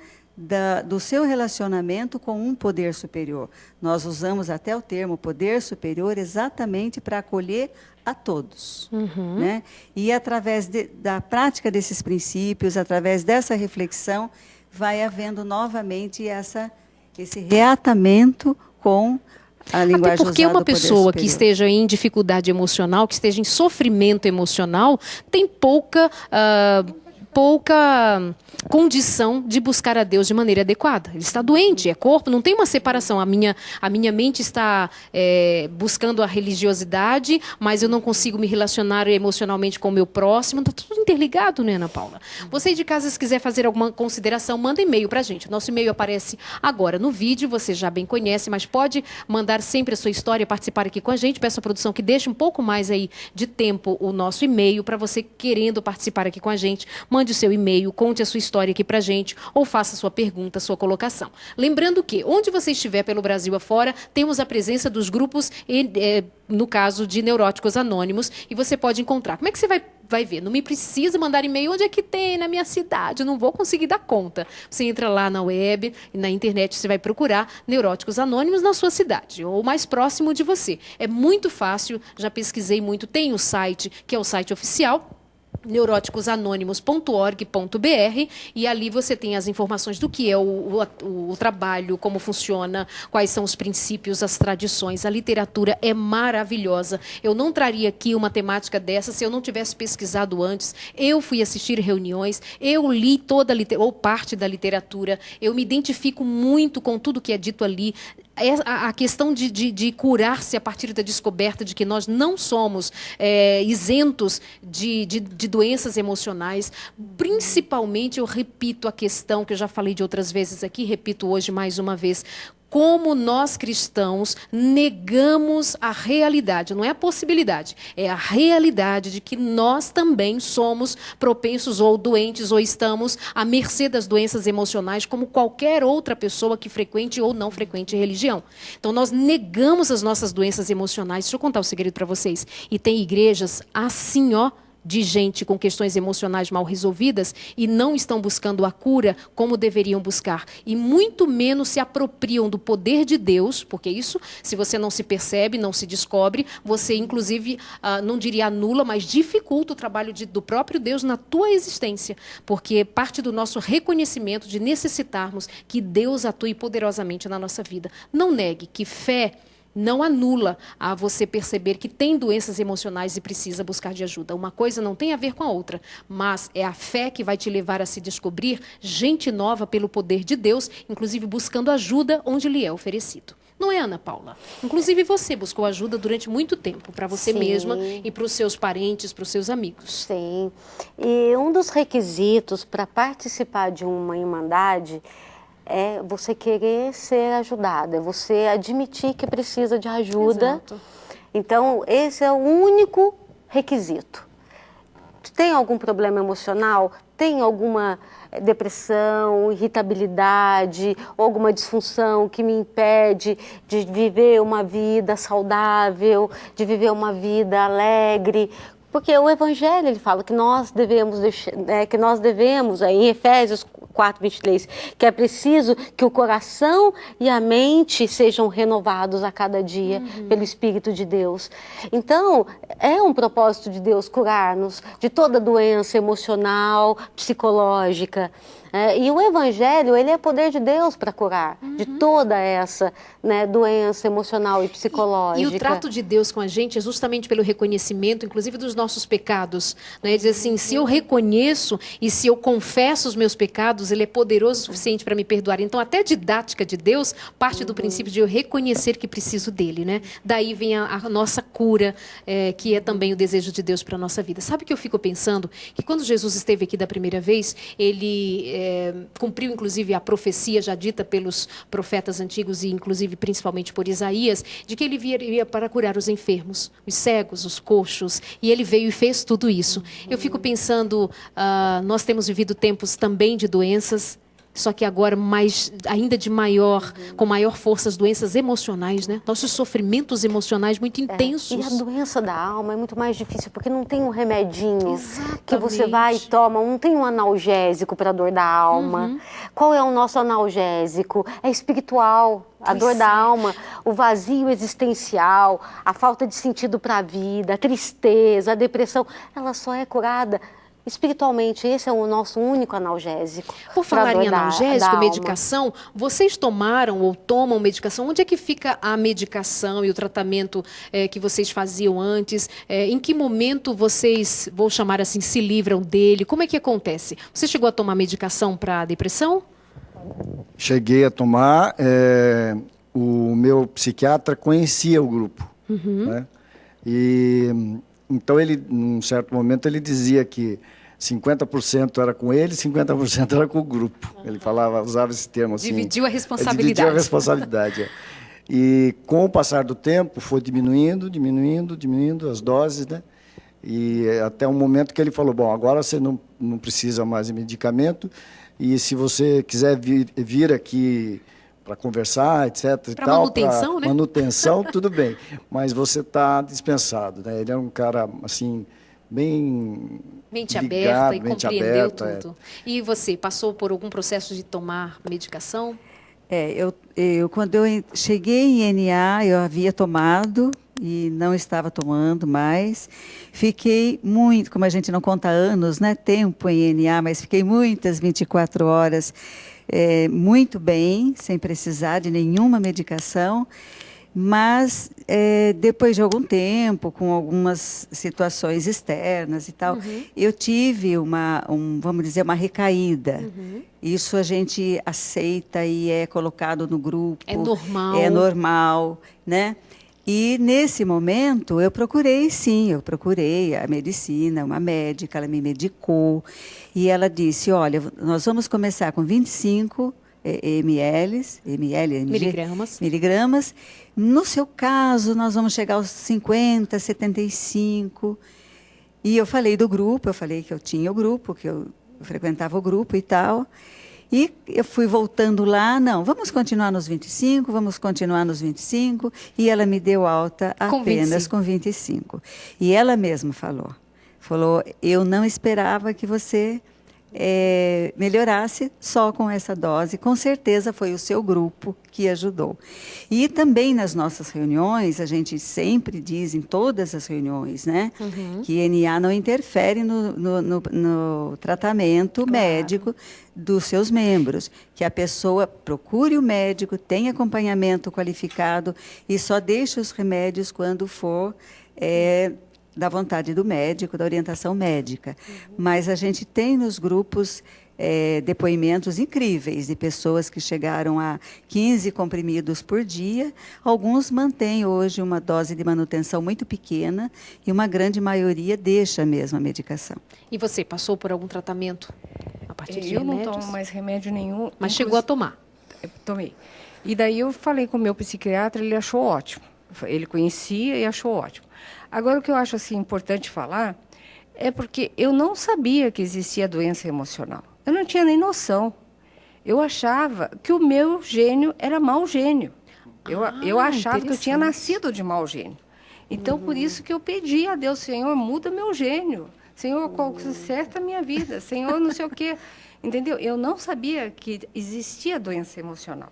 do seu relacionamento com um poder superior. Nós usamos até o termo poder superior exatamente para acolher a todos. Né? E através da prática desses princípios, através dessa reflexão, vai havendo novamente esse reatamento com a linguagem Até porque usada uma do poder pessoa que superior. esteja em dificuldade emocional, que esteja em sofrimento emocional, tem pouca condição de buscar a Deus de maneira adequada. Ele está doente, é corpo, não tem uma separação. A minha mente está buscando a religiosidade, mas eu não consigo me relacionar emocionalmente com o meu próximo. Está tudo interligado, né, Ana Paula? Você de casa, se quiser fazer alguma consideração, manda e-mail para a gente. Nosso e-mail aparece agora no vídeo, você já bem conhece, mas pode mandar sempre a sua história, participar aqui com a gente. Peço à produção que deixe um pouco mais aí de tempo o nosso e-mail para você querendo participar aqui com a gente. Mande o seu e-mail, conte a sua história aqui pra gente ou faça a sua pergunta, a sua colocação. Lembrando que, onde você estiver pelo Brasil afora, temos a presença dos grupos, no caso de Neuróticos Anônimos, e você pode encontrar. Como é que você vai ver? Não me precisa mandar e-mail, onde é que tem na minha cidade? Eu não vou conseguir dar conta. Você entra lá na web, na internet, você vai procurar Neuróticos Anônimos na sua cidade, ou mais próximo de você. É muito fácil, já pesquisei muito, tem o site, que é o site oficial, neuróticosanônimos.org.br, e ali você tem as informações do que é o trabalho, como funciona, quais são os princípios, as tradições. A literatura é maravilhosa. Eu não traria aqui uma temática dessa se eu não tivesse pesquisado antes. Eu fui assistir reuniões, eu li toda ou parte da literatura, eu me identifico muito com tudo que é dito ali. A questão de curar-se a partir da descoberta de que nós não somos isentos de doenças emocionais. Principalmente, eu repito a questão que eu já falei de outras vezes aqui, repito hoje mais uma vez, como nós cristãos negamos a realidade, não é a possibilidade, é a realidade de que nós também somos propensos ou doentes ou estamos à mercê das doenças emocionais como qualquer outra pessoa que frequente ou não frequente religião. Então nós negamos as nossas doenças emocionais. Deixa eu contar um segredo para vocês. E tem igrejas assim, ó, de gente com questões emocionais mal resolvidas e não estão buscando a cura como deveriam buscar. E muito menos se apropriam do poder de Deus, porque isso, se você não se percebe, não se descobre, você, inclusive, não diria anula, mas dificulta o trabalho do próprio Deus na tua existência. Porque parte do nosso reconhecimento de necessitarmos que Deus atue poderosamente na nossa vida. Não negue que fé não anula a você perceber que tem doenças emocionais e precisa buscar de ajuda. Uma coisa não tem a ver com a outra, mas é a fé que vai te levar a se descobrir gente nova pelo poder de Deus, inclusive buscando ajuda onde lhe é oferecido. Não é, Ana Paula? Inclusive você buscou ajuda durante muito tempo para você mesma e para os seus parentes, para os seus amigos. Sim. E um dos requisitos para participar de uma irmandade é você querer ser ajudada, é você admitir que precisa de ajuda. Exato. Então, esse é o único requisito. Tem algum problema emocional? Tem alguma depressão, irritabilidade, alguma disfunção que me impede de viver uma vida saudável, de viver uma vida alegre? Porque o Evangelho, ele fala que nós devemos, em Efésios 4:23, que é preciso que o coração e a mente sejam renovados a cada dia pelo Espírito de Deus. Então, é um propósito de Deus curar-nos de toda doença emocional, psicológica. E o Evangelho, ele é poder de Deus para curar de toda essa, né, doença emocional e psicológica. E o trato de Deus com a gente é justamente pelo reconhecimento, inclusive dos nossos pecados. Né? Diz assim, se eu reconheço e se eu confesso os meus pecados, ele é poderoso o suficiente para me perdoar. Então, até a didática de Deus parte do princípio de eu reconhecer que preciso dele. Né? Daí vem a nossa cura, que é também o desejo de Deus para a nossa vida. Sabe o que eu fico pensando? Que quando Jesus esteve aqui da primeira vez, ele cumpriu, inclusive, a profecia já dita pelos profetas antigos e, inclusive, principalmente por Isaías, de que ele viria para curar os enfermos, os cegos, os coxos, e ele veio e fez tudo isso. Eu fico pensando, nós temos vivido tempos também de doenças, só que agora ainda de maior, com maior força, as doenças emocionais, né? Nossos sofrimentos emocionais muito intensos. E a doença da alma é muito mais difícil, porque não tem um remedinho Exatamente. que você vai e toma, não tem um analgésico para a dor da alma. Qual é o nosso analgésico? É espiritual. A dor da alma, o vazio existencial, a falta de sentido para a vida, a tristeza, a depressão, ela só é curada espiritualmente. Esse é o nosso único analgésico. Por falar em analgésico, medicação, vocês tomaram ou tomam medicação? Onde é que fica a medicação e o tratamento que vocês faziam antes? Em que momento vocês, vou chamar assim, se livram dele? Como é que acontece? Você chegou a tomar medicação para depressão? Cheguei a tomar, o meu psiquiatra conhecia o grupo, né? E então ele, num certo momento, ele dizia que 50% era com ele, 50% era com o grupo. Ele usava esse termo assim. Dividiu a responsabilidade. Dividiu a responsabilidade. E com o passar do tempo foi diminuindo as doses, né? E até um momento que ele falou, bom, agora você não precisa mais de medicamento, e se você quiser vir aqui para conversar, etc. Para manutenção, né? Manutenção, tudo bem. Mas você está dispensado, né? Ele é um cara, assim, bem mente ligado, aberta e compreendeu tudo. E você, passou por algum processo de tomar medicação? Quando eu cheguei em NA, eu havia tomado e não estava tomando mais. Fiquei muito, como a gente não conta anos, né, tempo em NA, mas fiquei muitas 24 horas muito bem, sem precisar de nenhuma medicação. Mas, depois de algum tempo, com algumas situações externas e tal, eu tive vamos dizer, uma recaída. Isso a gente aceita e é colocado no grupo. É normal. É normal, né? E, nesse momento, eu procurei a medicina, uma médica, ela me medicou. E ela disse, olha, nós vamos começar com 25 miligramas. No seu caso, nós vamos chegar aos 50, 75. E eu falei do grupo, eu falei que eu tinha o grupo, que eu frequentava o grupo e tal. E eu fui voltando lá, não, vamos continuar nos 25, e ela me deu alta apenas com 25. E ela mesma falou, eu não esperava que você melhorasse só com essa dose, com certeza foi o seu grupo que ajudou. E também nas nossas reuniões, a gente sempre diz, em todas as reuniões, né, que NA não interfere no tratamento médico dos seus membros, que a pessoa procure o médico, tenha acompanhamento qualificado e só deixe os remédios quando for da vontade do médico, da orientação médica. Mas a gente tem nos grupos depoimentos incríveis de pessoas que chegaram a 15 comprimidos por dia. Alguns mantêm hoje uma dose de manutenção muito pequena e uma grande maioria deixa mesmo a medicação. E você passou por algum tratamento a partir de remédios? Eu não tomo mais remédio nenhum. Mas chegou a tomar? Eu tomei. E daí eu falei com o meu psiquiatra, ele achou ótimo. Ele conhecia e achou ótimo. Agora, o que eu acho assim, importante falar é porque eu não sabia que existia doença emocional. Eu não tinha nem noção. Eu achava que o meu gênio era mau gênio. Eu achava que eu tinha nascido de mau gênio. Então, por isso que eu pedi a Deus, Senhor, muda meu gênio. Senhor, conserta a minha vida. Senhor, não sei o quê. Entendeu? Eu não sabia que existia doença emocional.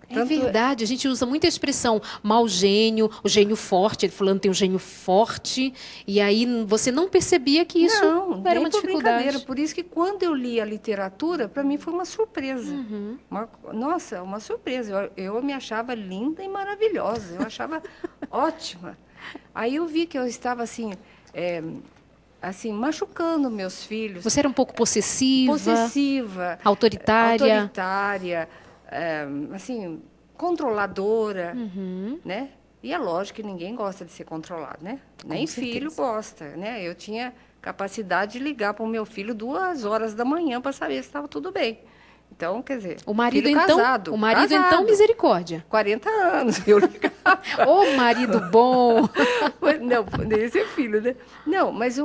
É verdade, a gente usa muita expressão mau gênio, o gênio forte, ele falando tem um gênio forte, e aí você não percebia que isso era uma dificuldade. Por isso que quando eu li a literatura, para mim foi uma surpresa. Uma surpresa. Eu me achava linda e maravilhosa, eu achava ótima. Aí eu vi que eu estava assim, machucando meus filhos. Você era um pouco possessiva, autoritária, controladora, né? E é lógico que ninguém gosta de ser controlado, né? Nem filho gosta, né? Eu tinha capacidade de ligar para o meu filho 2 horas da manhã para saber se estava tudo bem, Então, quer dizer, O marido, filho então, casado, o marido, casado, então, misericórdia. 40 anos, eu ligava. Ô, marido bom! Não, esse é filho, né? Não, mas,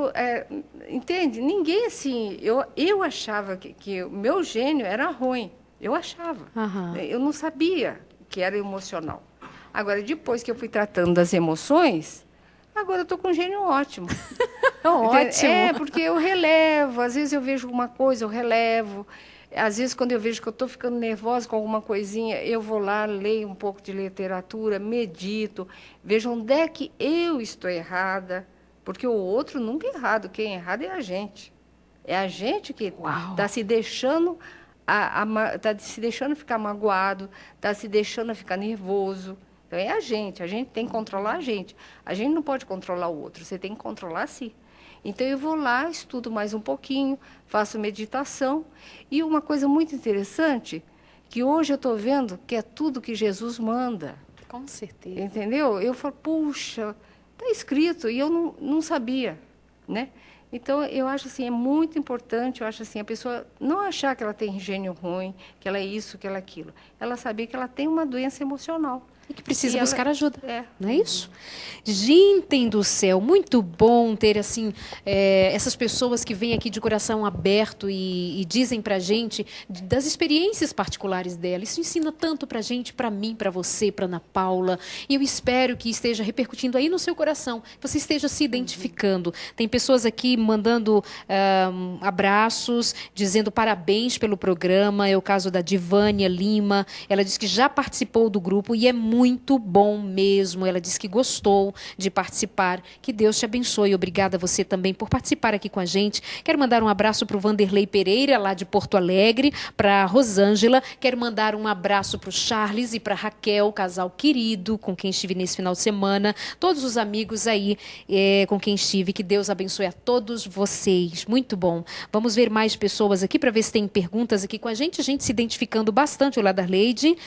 entende? Ninguém, assim, eu achava que o meu gênio era ruim. Eu achava. Aham. Eu não sabia que era emocional. Agora, depois que eu fui tratando das emoções, agora eu estou com um gênio ótimo. Ótimo. É, porque eu relevo. Às vezes eu vejo alguma coisa, eu relevo. Às vezes, quando eu vejo que eu estou ficando nervosa com alguma coisinha, eu vou lá, leio um pouco de literatura, medito, vejo onde é que eu estou errada, porque o outro nunca é errado, quem é errado é a gente. É a gente que está se deixando, tá se deixando ficar magoado, está se deixando ficar nervoso. Então, é a gente tem que controlar a gente. A gente não pode controlar o outro, você tem que controlar a si. Então, eu vou lá, estudo mais um pouquinho, faço meditação. E uma coisa muito interessante, que hoje eu estou vendo que é tudo que Jesus manda. Com certeza. Entendeu? Eu falo, puxa, está escrito, e eu não sabia, né? Então, eu acho assim, é muito importante, eu acho assim, a pessoa não achar que ela tem gênio ruim, que ela é isso, que ela é aquilo. Ela saber que ela tem uma doença emocional. E que precisa E buscar ajuda, é. não é isso? Gente do céu, muito bom ter assim essas pessoas que vêm aqui de coração aberto e dizem pra gente das experiências particulares dela. Isso ensina tanto pra gente, pra mim, pra você, pra Ana Paula. E eu espero que esteja repercutindo aí no seu coração, que você esteja se identificando. Tem pessoas aqui mandando abraços, dizendo parabéns pelo programa. É o caso da Divânia Lima. Ela diz que já participou do grupo e é muito bom mesmo. Ela disse que gostou de participar. Que Deus te abençoe. Obrigada a você também por participar aqui com a gente. Quero mandar um abraço para o Vanderlei Pereira, lá de Porto Alegre, para a Rosângela. Quero mandar um abraço para o Charles e para a Raquel, casal querido, com quem estive nesse final de semana. Todos os amigos aí com quem estive. Que Deus abençoe a todos vocês. Muito bom. Vamos ver mais pessoas aqui para ver se tem perguntas aqui com a gente se identificando bastante, o Ladarleide.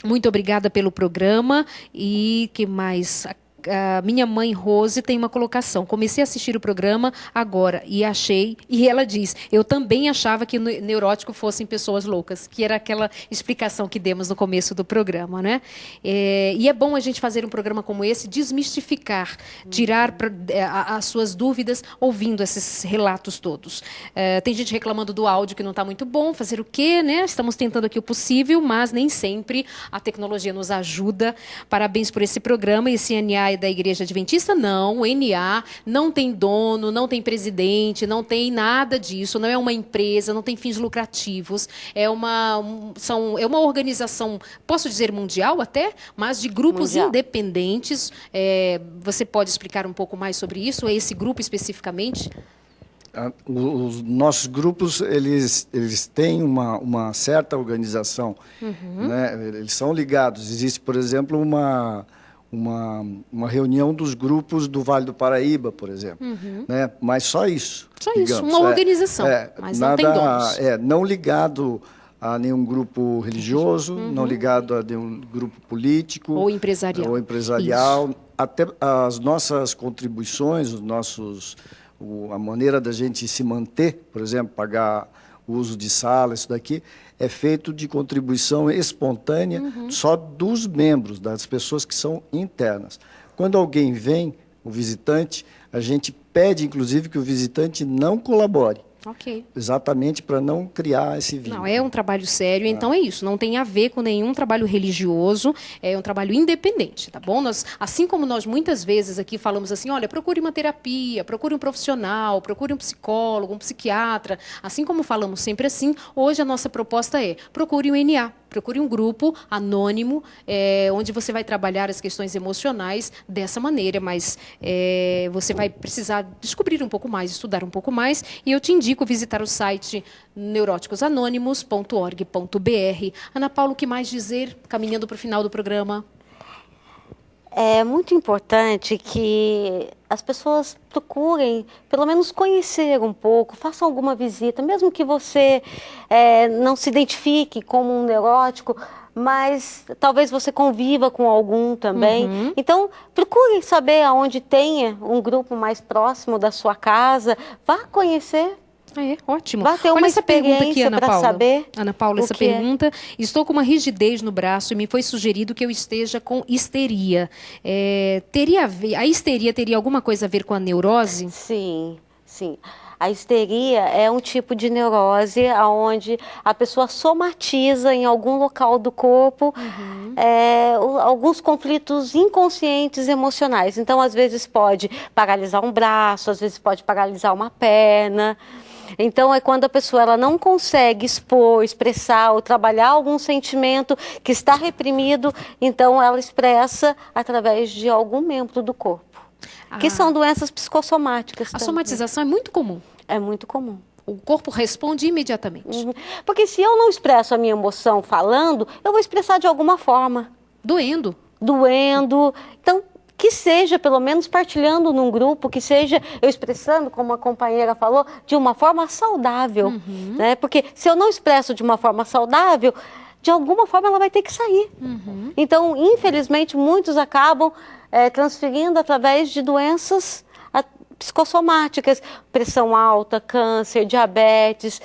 Muito obrigada pelo programa. E que mais? A minha mãe Rose tem uma colocação. Comecei a assistir o programa agora e achei... E ela diz, eu também achava que neurótico fossem pessoas loucas, que era aquela explicação que demos no começo do programa, né? E é bom a gente fazer um programa como esse, desmistificar, tirar as suas dúvidas ouvindo esses relatos todos. Tem gente reclamando do áudio que não está muito bom, fazer o quê, né? Estamos tentando aqui o possível, mas nem sempre a tecnologia nos ajuda. Parabéns por esse programa. Esse NA da Igreja Adventista? Não, o NA não tem dono, não tem presidente, não tem nada disso, não é uma empresa, não tem fins lucrativos, é uma organização, posso dizer mundial até, mas de grupos independentes. Você pode explicar um pouco mais sobre isso, esse grupo especificamente? Os nossos grupos, eles têm uma certa organização, né? Eles são ligados. Existe, por exemplo, uma reunião dos grupos do Vale do Paraíba, por exemplo. Né? Mas só isso. Só digamos. isso, uma organização, mas nada, não tem donos. Não ligado a nenhum grupo religioso, não ligado a nenhum grupo político. Ou empresarial. Isso. Até as nossas contribuições, a maneira da gente se manter, por exemplo, pagar o uso de sala, isso daqui, é feito de contribuição espontânea só dos membros, das pessoas que são internas. Quando alguém vem, o visitante, a gente pede, inclusive, que o visitante não colabore. Ok. Exatamente para não criar esse vínculo. Não, é um trabalho sério, então é isso. Não tem a ver com nenhum trabalho religioso, é um trabalho independente, tá bom? Assim como nós muitas vezes aqui falamos assim, olha, procure uma terapia, procure um profissional, procure um psicólogo, um psiquiatra. Assim como falamos sempre assim, hoje a nossa proposta é procure um NA. Procure um grupo anônimo, onde você vai trabalhar as questões emocionais dessa maneira, mas você vai precisar descobrir um pouco mais, estudar um pouco mais, e eu te indico visitar o site neuróticosanônimos.org.br. Ana Paula, o que mais dizer, caminhando para o final do programa? É muito importante que as pessoas procurem, pelo menos, conhecer um pouco, façam alguma visita, mesmo que você não se identifique como um neurótico, mas talvez você conviva com algum também. Então, procure saber aonde tenha um grupo mais próximo da sua casa, vá conhecer. É, ótimo. Vai ter Olha uma essa pergunta aqui, experiência Ana para Paula. saber Ana Paula, o essa que é. pergunta. Estou com uma rigidez no braço e me foi sugerido que eu esteja com histeria. Teria a ver, a histeria teria alguma coisa a ver com a neurose? Sim, sim. A histeria é um tipo de neurose onde a pessoa somatiza em algum local do corpo alguns conflitos inconscientes emocionais. Então, às vezes pode paralisar um braço, às vezes pode paralisar uma perna. Então, é quando a pessoa ela não consegue expor, expressar ou trabalhar algum sentimento que está reprimido, então ela expressa através de algum membro do corpo. Que são doenças psicossomáticas. A também. somatização é muito comum. É muito comum. O corpo responde imediatamente. Porque se eu não expresso a minha emoção falando, eu vou expressar de alguma forma. Doendo. Doendo. Então, que seja, pelo menos partilhando num grupo, que seja eu expressando, como a companheira falou, de uma forma saudável. Né? Porque se eu não expresso de uma forma saudável, de alguma forma ela vai ter que sair. Então, infelizmente, muitos acabam transferindo através de doenças psicossomáticas, pressão alta, câncer, diabetes,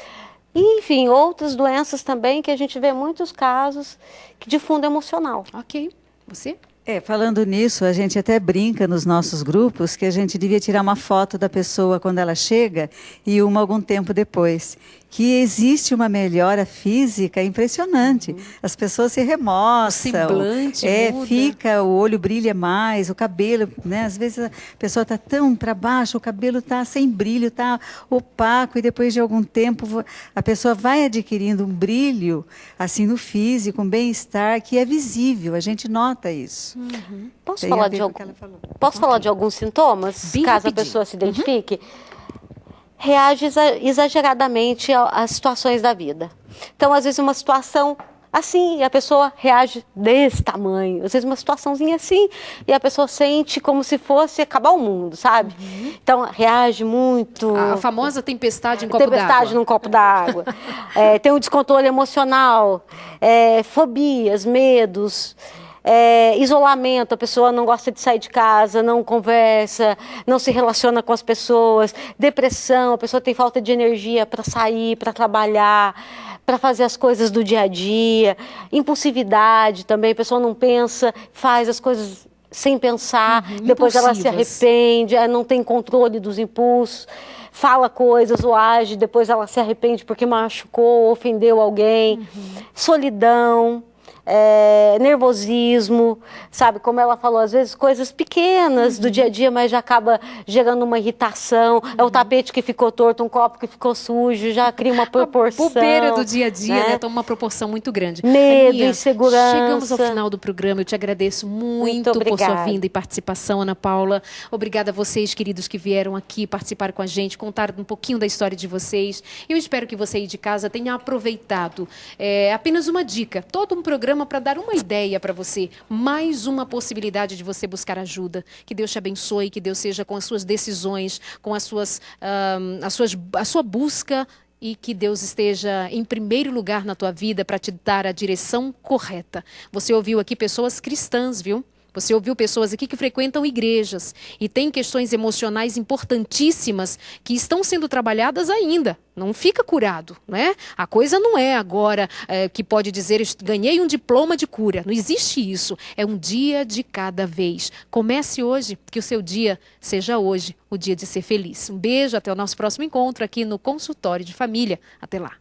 e, enfim, outras doenças também que a gente vê muitos casos de fundo emocional. Ok. Você? Falando nisso, a gente até brinca nos nossos grupos que a gente devia tirar uma foto da pessoa quando ela chega e uma algum tempo depois. Que existe uma melhora física impressionante. As pessoas se remoçam. O semblante muda. O olho brilha mais, o cabelo, né? Às vezes a pessoa está tão para baixo, o cabelo está sem brilho, está opaco, e depois de algum tempo a pessoa vai adquirindo um brilho assim no físico, um bem-estar que é visível, a gente nota isso. Posso Tem falar a ver de com o algum... que ela falou. Posso falar de alguns sintomas, Bem caso rapidinho. a pessoa se identifique? Reage exageradamente às situações da vida. Então, às vezes, uma situação assim, e a pessoa reage desse tamanho. Às vezes, uma situaçãozinha assim, e a pessoa sente como se fosse acabar o mundo, sabe? Então, reage muito. A famosa tempestade em copo d'água. Tempestade num copo d'água. Tem um descontrole emocional, fobias, medos. Isolamento, a pessoa não gosta de sair de casa, não conversa, não se relaciona com as pessoas, depressão, a pessoa tem falta de energia para sair, para trabalhar, para fazer as coisas do dia a dia, impulsividade também, a pessoa não pensa, faz as coisas sem pensar, depois ela se arrepende, não tem controle dos impulsos, fala coisas ou age, depois ela se arrepende porque machucou, ofendeu alguém, solidão. Nervosismo, sabe, como ela falou, às vezes coisas pequenas do dia a dia, mas já acaba gerando uma irritação, é o tapete que ficou torto, um copo que ficou sujo, já cria uma proporção. A bobeira do dia a dia, né? Toma uma proporção muito grande. Medo, Aninha, insegurança. Chegamos ao final do programa, eu te agradeço muito por sua vinda e participação, Ana Paula. Obrigada a vocês, queridos, que vieram aqui participar com a gente, contar um pouquinho da história de vocês. Eu espero que você aí de casa tenha aproveitado. Apenas uma dica, todo um programa para dar uma ideia para você, mais uma possibilidade de você buscar ajuda. Que Deus te abençoe, que Deus seja com as suas decisões, com a sua busca, e que Deus esteja em primeiro lugar na tua vida para te dar a direção correta. Você ouviu aqui pessoas cristãs, viu? Você ouviu pessoas aqui que frequentam igrejas e têm questões emocionais importantíssimas que estão sendo trabalhadas ainda. Não fica curado, né? A coisa não é agora que pode dizer, ganhei um diploma de cura. Não existe isso. É um dia de cada vez. Comece hoje, que o seu dia seja hoje o dia de ser feliz. Um beijo, até o nosso próximo encontro aqui no Consultório de Família. Até lá.